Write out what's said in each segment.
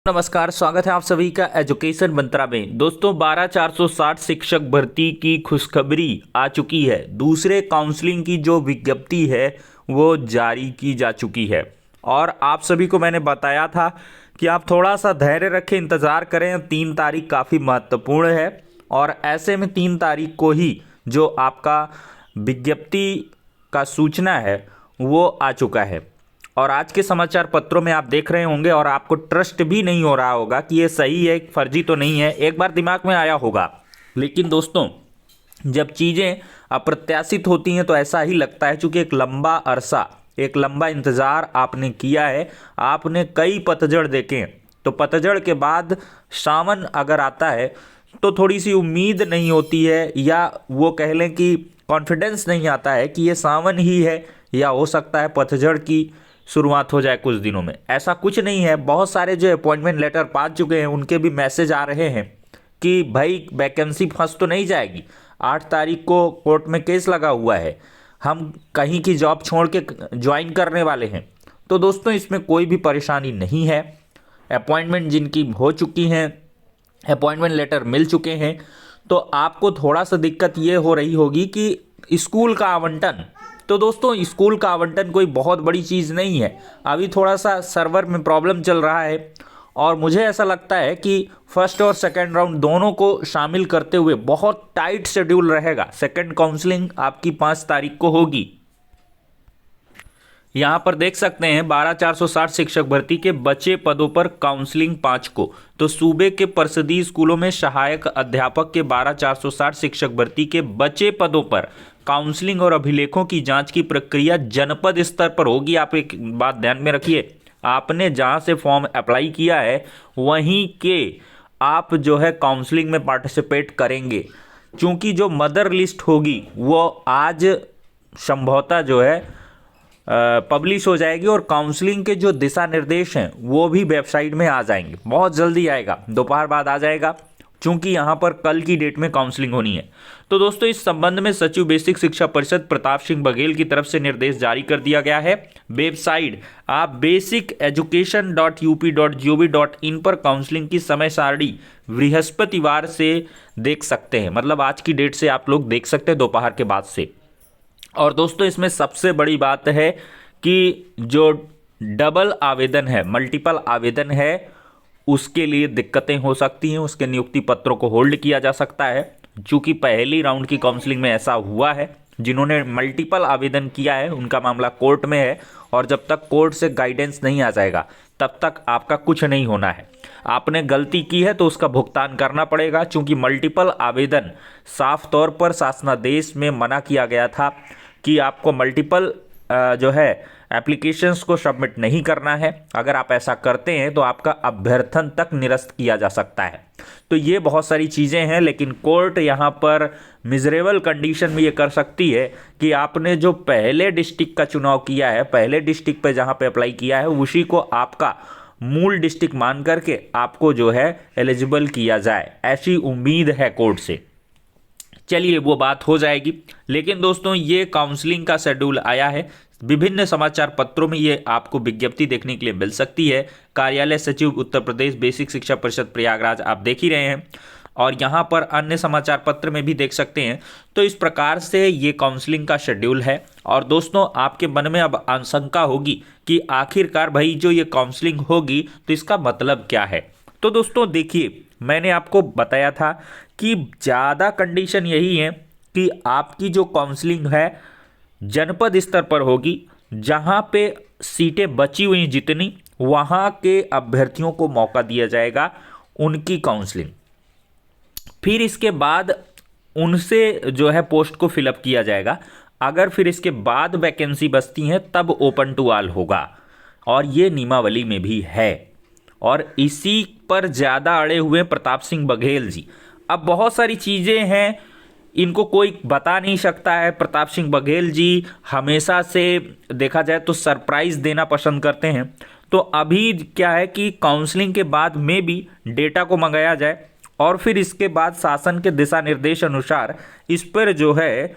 नमस्कार, स्वागत है आप सभी का एजुकेशन मंत्रा में। दोस्तों 12,460 शिक्षक भर्ती की खुशखबरी आ चुकी है। दूसरे काउंसलिंग की जो विज्ञप्ति है वो जारी की जा चुकी है और आप सभी को मैंने बताया था कि आप थोड़ा सा धैर्य रखें, इंतज़ार करें। 3 तारीख काफ़ी महत्वपूर्ण है और ऐसे में 3 तारीख को ही जो आपका विज्ञप्ति का सूचना है वो आ चुका है। और आज के समाचार पत्रों में आप देख रहे होंगे और आपको ट्रस्ट भी नहीं हो रहा होगा कि ये सही है, फर्जी तो नहीं है। एक बार दिमाग में आया होगा, लेकिन दोस्तों जब चीज़ें अप्रत्याशित होती हैं तो ऐसा ही लगता है। चूँकि एक लंबा अरसा, एक लंबा इंतज़ार आपने किया है, आपने कई पतझड़ देखे हैं, तो पतझड़ के बाद सावन अगर आता है तो थोड़ी सी उम्मीद नहीं होती है, या वो कह लें कि कॉन्फिडेंस नहीं आता है कि ये सावन ही है, या हो सकता है पतझड़ की शुरुआत हो जाए कुछ दिनों में। ऐसा कुछ नहीं है। बहुत सारे जो अपॉइंटमेंट लेटर पा चुके हैं उनके भी मैसेज आ रहे हैं कि भाई वैकेंसी फंस तो नहीं जाएगी। 8 तारीख को कोर्ट में केस लगा हुआ है, हम कहीं की जॉब छोड़ के ज्वाइन करने वाले हैं। तो दोस्तों इसमें कोई भी परेशानी नहीं है। अपॉइंटमेंट जिनकी हो चुकी हैं, अपॉइंटमेंट लेटर मिल चुके हैं, तो आपको थोड़ा सा दिक्कत ये हो रही होगी कि स्कूल का आवंटन। तो दोस्तों स्कूल का आवंटन कोई बहुत बड़ी चीज़ नहीं है। अभी थोड़ा सा सर्वर में प्रॉब्लम चल रहा है और मुझे ऐसा लगता है कि फर्स्ट और सेकंड राउंड दोनों को शामिल करते हुए बहुत टाइट शेड्यूल रहेगा। सेकंड काउंसलिंग आपकी 5 तारीख को होगी। यहाँ पर देख सकते हैं 12,460 शिक्षक भर्ती के बचे पदों पर काउंसलिंग 5 को। तो सूबे के परिषदीय स्कूलों में सहायक अध्यापक के 12,460 शिक्षक भर्ती के बचे पदों पर काउंसलिंग और अभिलेखों की जांच की प्रक्रिया जनपद स्तर पर होगी। आप एक बात ध्यान में रखिए, आपने जहां से फॉर्म अप्लाई किया है वहीं के आप जो है काउंसलिंग में पार्टिसिपेट करेंगे। क्योंकि जो मदर लिस्ट होगी वो आज संभवतः जो है पब्लिश हो जाएगी और काउंसलिंग के जो दिशा निर्देश हैं वो भी वेबसाइट में आ जाएंगे। बहुत जल्दी आएगा, दोपहर बाद आ जाएगा, क्योंकि यहाँ पर कल की डेट में काउंसलिंग होनी है। तो दोस्तों इस संबंध में सचिव बेसिक शिक्षा परिषद प्रताप सिंह बघेल की तरफ से निर्देश जारी कर दिया गया है। वेबसाइट आप basiceducation.up.gov.in पर काउंसलिंग की समय सारणी बृहस्पतिवार से देख सकते हैं। मतलब आज की डेट से आप लोग देख सकते हैं, दोपहर के बाद से। और दोस्तों इसमें सबसे बड़ी बात है कि जो डबल आवेदन है, मल्टीपल आवेदन है, उसके लिए दिक्कतें हो सकती हैं। उसके नियुक्ति पत्रों को होल्ड किया जा सकता है। चूंकि पहली राउंड की काउंसलिंग में ऐसा हुआ है, जिन्होंने मल्टीपल आवेदन किया है उनका मामला कोर्ट में है और जब तक कोर्ट से गाइडेंस नहीं आ जाएगा तब तक आपका कुछ नहीं होना है। आपने गलती की है तो उसका भुगतान करना पड़ेगा। चूंकि मल्टीपल आवेदन साफ तौर पर शासनादेश में मना किया गया था कि आपको मल्टीपल जो है एप्लीकेशंस को सबमिट नहीं करना है। अगर आप ऐसा करते हैं तो आपका अभ्यर्थन तक निरस्त किया जा सकता है। तो ये बहुत सारी चीज़ें हैं, लेकिन कोर्ट यहाँ पर मिजरेबल कंडीशन में ये कर सकती है कि आपने जो पहले डिस्ट्रिक्ट का चुनाव किया है, पहले डिस्ट्रिक्ट पे जहाँ पे अप्लाई किया है उसी को आपका मूल डिस्ट्रिक्ट मान करके आपको जो है एलिजिबल किया जाए, ऐसी उम्मीद है कोर्ट से। चलिए वो बात हो जाएगी। लेकिन दोस्तों ये काउंसलिंग का शेड्यूल आया है, विभिन्न समाचार पत्रों में ये आपको विज्ञप्ति देखने के लिए मिल सकती है। कार्यालय सचिव उत्तर प्रदेश बेसिक शिक्षा परिषद प्रयागराज आप देख ही रहे हैं और यहाँ पर अन्य समाचार पत्र में भी देख सकते हैं। तो इस प्रकार से ये काउंसलिंग का शेड्यूल है। और दोस्तों आपके मन में अब आशंका होगी कि आखिरकार भाई जो ये काउंसलिंग होगी तो इसका मतलब क्या है। तो दोस्तों देखिए, मैंने आपको बताया था कि ज़्यादा कंडीशन यही है कि आपकी जो काउंसलिंग है जनपद स्तर पर होगी। जहां पे सीटें बची हुई जितनी, वहां के अभ्यर्थियों को मौका दिया जाएगा उनकी काउंसलिंग। फिर इसके बाद उनसे जो है पोस्ट को फिलअप किया जाएगा। अगर फिर इसके बाद वैकेंसी बचती हैं तब ओपन टू ऑल होगा और ये नियमावली में भी है। और इसी पर ज़्यादा अड़े हुए प्रताप सिंह बघेल जी। अब बहुत सारी चीज़ें हैं, इनको कोई बता नहीं सकता है। प्रताप सिंह बघेल जी हमेशा से देखा जाए तो सरप्राइज देना पसंद करते हैं। तो अभी क्या है कि काउंसलिंग के बाद में भी डेटा को मंगाया जाए और फिर इसके बाद शासन के दिशा निर्देश अनुसार इस पर जो है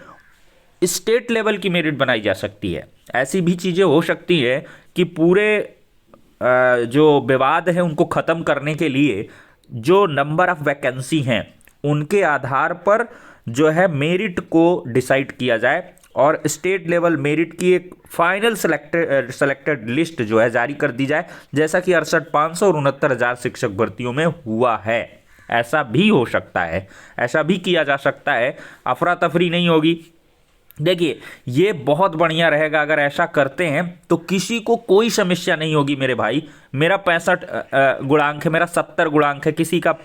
स्टेट लेवल की मेरिट बनाई जा सकती है। ऐसी भी चीज़ें हो सकती है कि पूरे जो विवाद है उनको ख़त्म करने के लिए जो नंबर ऑफ वैकेंसी हैं उनके आधार पर जो है मेरिट को डिसाइड किया जाए और स्टेट लेवल मेरिट की एक फाइनल सेलेक्टेड लिस्ट जो है जारी कर दी जाए, जैसा कि 68,500 और 69,000 शिक्षक भर्तियों में हुआ है। ऐसा भी हो सकता है, ऐसा भी किया जा सकता है, अफरा तफरी नहीं होगी। देखिए ये बहुत बढ़िया रहेगा, अगर ऐसा करते हैं तो किसी को कोई समस्या नहीं होगी मेरे भाई। मेरा 65 गुणांक है, मेरा 70 गुणांक है, किसी का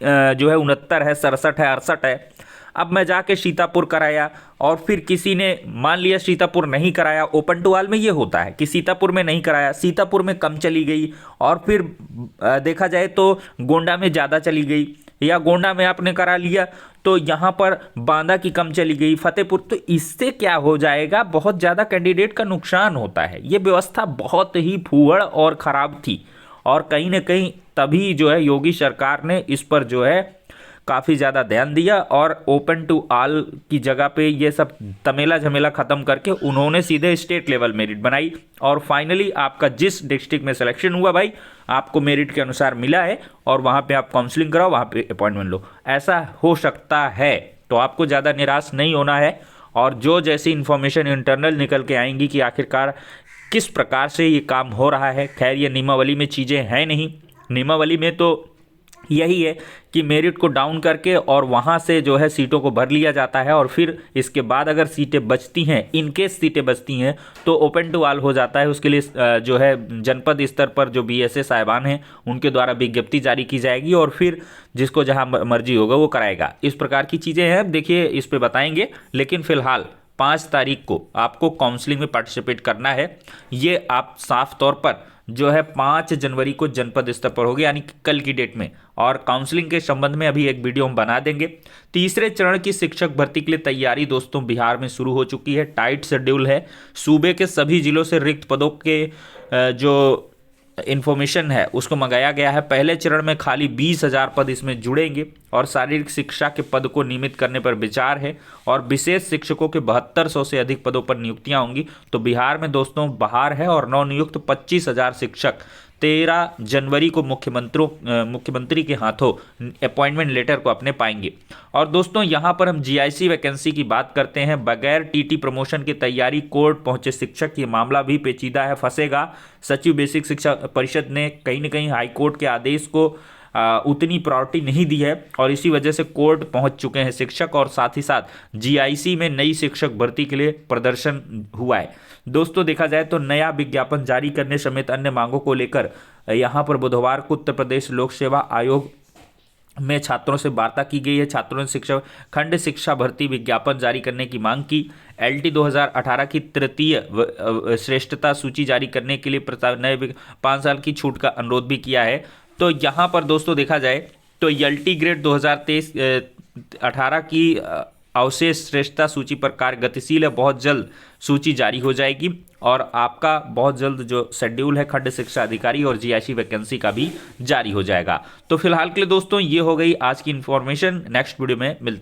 जो है 69 है, 67 है, 68 है। अब मैं जाके सीतापुर कराया और फिर किसी ने मान लिया सीतापुर नहीं कराया, ओपन टू ऑल में ये होता है कि सीतापुर में नहीं कराया, सीतापुर में कम चली गई और फिर देखा जाए तो गोंडा में ज़्यादा चली गई, या गोंडा में आपने करा लिया तो यहाँ पर बांदा की कम चली गई, फतेहपुर। तो इससे क्या हो जाएगा, बहुत ज़्यादा कैंडिडेट का नुकसान होता है। ये व्यवस्था बहुत ही फूहड़ और ख़राब थी और कहीं ना कहीं तभी जो है योगी सरकार ने इस पर जो है काफ़ी ज़्यादा ध्यान दिया और ओपन टू ऑल की जगह पे ये सब तमेला झमेला ख़त्म करके उन्होंने सीधे स्टेट लेवल मेरिट बनाई और फाइनली आपका जिस डिस्ट्रिक्ट में सिलेक्शन हुआ भाई, आपको मेरिट के अनुसार मिला है और वहाँ पे आप काउंसलिंग कराओ, वहाँ पे अपॉइंटमेंट लो। ऐसा हो सकता है, तो आपको ज़्यादा निराश नहीं होना है। और जो जैसी इन्फॉर्मेशन इंटरनल निकल के आएंगी कि आखिरकार किस प्रकार से ये काम हो रहा है, खैर ये नियमावली में चीज़ें हैं नहीं। नियमावली में तो यही है कि मेरिट को डाउन करके और वहाँ से जो है सीटों को भर लिया जाता है और फिर इसके बाद अगर सीटें बचती हैं, इनकेस सीटें बचती हैं तो ओपन टू ऑल हो जाता है। उसके लिए जो है जनपद स्तर पर जो BSA साहिबान हैं उनके द्वारा विज्ञप्ति जारी की जाएगी और फिर जिसको जहाँ मर्जी होगा वो कराएगा। इस प्रकार की चीज़ें हैं, देखिए इस पर बताएंगे। लेकिन फिलहाल 5 तारीख को आपको काउंसलिंग में पार्टिसिपेट करना है। ये आप साफ तौर पर जो है 5 जनवरी को जनपद स्तर पर होगी, यानी कल की डेट में। और काउंसलिंग के संबंध में अभी एक वीडियो हम बना देंगे। तीसरे चरण की शिक्षक भर्ती के लिए तैयारी दोस्तों बिहार में शुरू हो चुकी है। टाइट शेड्यूल है। सूबे के सभी जिलों से रिक्त पदों के जो इन्फॉर्मेशन है उसको मंगाया गया है। पहले चरण में खाली 20,000 पद इसमें जुड़ेंगे और शारीरिक शिक्षा के पद को नियमित करने पर विचार है और विशेष शिक्षकों के 7200 से अधिक पदों पर नियुक्तियां होंगी। तो बिहार में दोस्तों बाहर है और नवनियुक्त 25,000 शिक्षक 13 जनवरी को मुख्यमंत्री के हाथों अपॉइंटमेंट लेटर को अपने पाएंगे। और दोस्तों यहाँ पर हम GIC वैकेंसी की बात करते हैं। बगैर TT प्रमोशन की तैयारी कोर्ट पहुंचे शिक्षक, ये मामला भी पेचीदा है, फंसेगा। सचिव बेसिक शिक्षा परिषद ने कहीं ना कहीं हाईकोर्ट के आदेश को उतनी प्रायोरिटी नहीं दी है और इसी वजह से कोर्ट पहुंच चुके हैं शिक्षक और साथ ही साथ GIC में नई शिक्षक भर्ती के लिए प्रदर्शन हुआ है। दोस्तों देखा जाए तो नया विज्ञापन जारी करने समेत अन्य मांगों को लेकर यहां पर बुधवार को उत्तर प्रदेश लोक सेवा आयोग में छात्रों से वार्ता की गई है। छात्रों ने खंड शिक्षा भर्ती विज्ञापन जारी करने की मांग की। LT 2018 की तृतीय श्रेष्ठता सूची जारी करने के लिए प्रस्तावित नए 5 साल की छूट का अनुरोध भी किया है। तो यहाँ पर दोस्तों देखा जाए तो LT ग्रेड 2023-18 की अवशेष श्रेष्ठता सूची पर कार्य गतिशील है। बहुत जल्द सूची जारी हो जाएगी और आपका बहुत जल्द जो शेड्यूल है खंड शिक्षा अधिकारी और GIC वैकेंसी का भी जारी हो जाएगा। तो फिलहाल के लिए दोस्तों ये हो गई आज की इन्फॉर्मेशन। नेक्स्ट वीडियो में मिलते हैं।